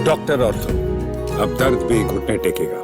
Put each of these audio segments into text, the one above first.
Doctor ortho, अब दर्द भी घुटने टेकेगा।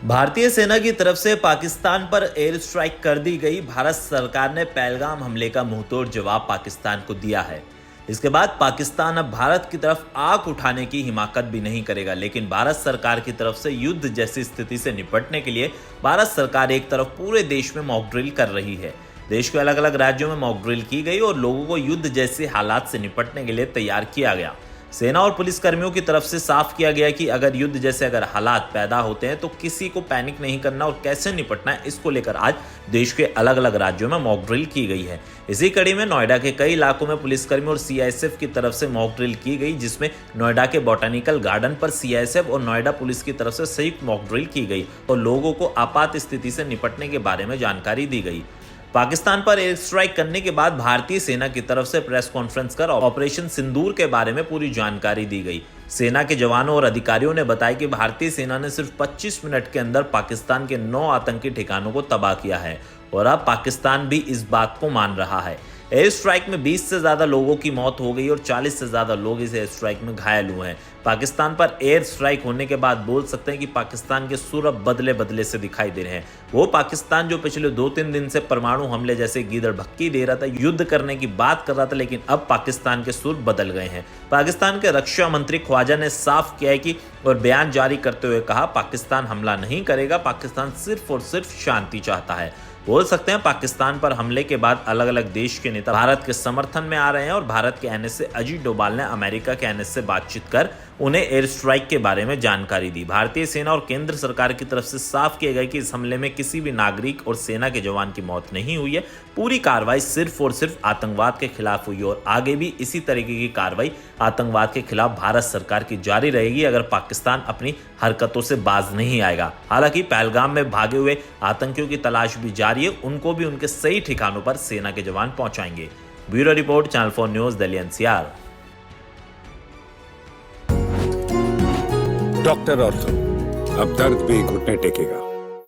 भारतीय सेना की तरफ से पाकिस्तान पर एयर स्ट्राइक कर दी गई। भारत सरकार ने पहलगाम हमले का मुंहतोड़ जवाब पाकिस्तान को दिया है। इसके बाद पाकिस्तान अब भारत की तरफ आंख उठाने की हिमाकत भी नहीं करेगा, लेकिन भारत सरकार की तरफ से युद्ध जैसी स्थिति से निपटने के लिए भारत सरकार एक तरफ पूरे देश में मॉक ड्रिल कर रही है। देश के अलग अलग राज्यों में मॉक ड्रिल की गई और लोगों को युद्ध जैसे हालात से निपटने के लिए तैयार किया गया। सेना और पुलिस कर्मियों की तरफ से साफ किया गया कि अगर युद्ध जैसे हालात पैदा होते हैं तो किसी को पैनिक नहीं करना और कैसे निपटना है, इसको लेकर आज देश के अलग अलग राज्यों में मॉक ड्रिल की गई है। इसी कड़ी में नोएडा के कई इलाकों में पुलिसकर्मी और सीआईएसएफ की तरफ से मॉक ड्रिल की गई, जिसमें नोएडा के बॉटनिकल गार्डन पर सीआईएसएफ और नोएडा पुलिस की तरफ से संयुक्त मॉक ड्रिल की गई और लोगों को आपात स्थिति से निपटने के बारे में जानकारी दी गई। पाकिस्तान पर एयर स्ट्राइक करने के बाद भारतीय सेना की तरफ से प्रेस कॉन्फ्रेंस कर ऑपरेशन सिंदूर के बारे में पूरी जानकारी दी गई। सेना के जवानों और अधिकारियों ने बताया कि भारतीय सेना ने सिर्फ 25 मिनट के अंदर पाकिस्तान के 9 आतंकी ठिकानों को तबाह किया है और अब पाकिस्तान भी इस बात को मान रहा है। एयर स्ट्राइक में 20 से ज्यादा लोगों की मौत हो गई और 40 से ज्यादा लोग इस एयर स्ट्राइक में घायल हुए हैं। पाकिस्तान पर एयर स्ट्राइक होने के बाद बोल सकते हैं कि पाकिस्तान के सुर अब बदले बदले से दिखाई दे रहे हैं। वो पाकिस्तान जो पिछले 2-3 दिन से परमाणु हमले जैसे गीदड़ भक्की दे रहा था, युद्ध करने की बात कर रहा था, लेकिन अब पाकिस्तान के सुर बदल गए हैं। पाकिस्तान के रक्षा मंत्री ख्वाजा ने साफ किया है कि और बयान जारी करते हुए कहा, पाकिस्तान हमला नहीं करेगा, पाकिस्तान सिर्फ और सिर्फ शांति चाहता है। बोल सकते हैं पाकिस्तान पर हमले के बाद अलग अलग देश के नेता भारत के समर्थन में आ रहे हैं और भारत के एनएसए अजीत डोभाल ने अमेरिका के एनएसए से बातचीत कर उन्हें एयर स्ट्राइक के बारे में जानकारी दी। भारतीय सेना और केंद्र सरकार की तरफ से साफ किया गया कि इस हमले में किसी भी नागरिक और सेना के जवान की मौत नहीं हुई है। पूरी कार्रवाई सिर्फ और सिर्फ आतंकवाद के खिलाफ हुई और आगे भी इसी तरीके की कार्रवाई आतंकवाद के खिलाफ भारत सरकार की जारी रहेगी अगर पाकिस्तान अपनी हरकतों से बाज नहीं आएगा। हालांकि पहलगाम में भागे हुए आतंकियों की तलाश भी जारी है, उनको भी उनके सही ठिकानों पर सेना के जवान पहुंचाएंगे। Bureau report, channel 4 news, Delhi NCR. Doctor ortho, अब दर्द भी घुटने टेकेगा।